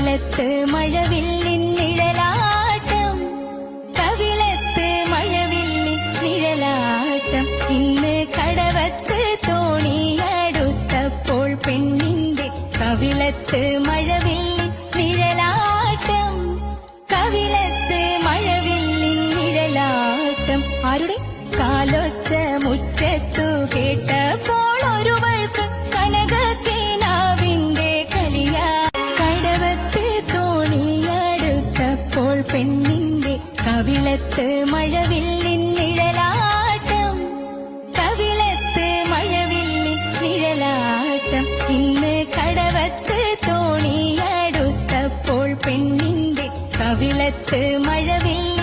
കവിളത്ത് മഴവില്ലിൻ നിഴലാട്ടം, കവിളത്ത് മഴവില്ലിൻ നിഴലാട്ടം. ഇന്ന് കടവത്ത് തോണിയടുത്തപ്പോൾ പെണ്ണിന്റെ കവിളത്ത് മഴവില്ലിൻ നിഴലാട്ടം, കവിളത്ത് മഴവില്ലിൻ നിഴലാട്ടം. ആരുടെ കാലൊച്ച മുറ്റത്തു കേട്ടപ്പോൾ ഒരുവൾക്ക് കനകക്കിനാവിന്റെ കളിയാ. കടവത്ത് തോണിയടുത്തപ്പോൾ പെണ്ണിന്റെ കവിളത്ത് മഴവില്ലിൻ നിഴലാട്ടം, കവിളത്ത് മഴവില്ലിൻ നിഴലാട്ടം. ഇന്ന് കടവത്ത് തോണിയടുത്തപ്പോൾ പെണ്ണിന്റെ കവിളത്ത് മഴവില്ലിൻ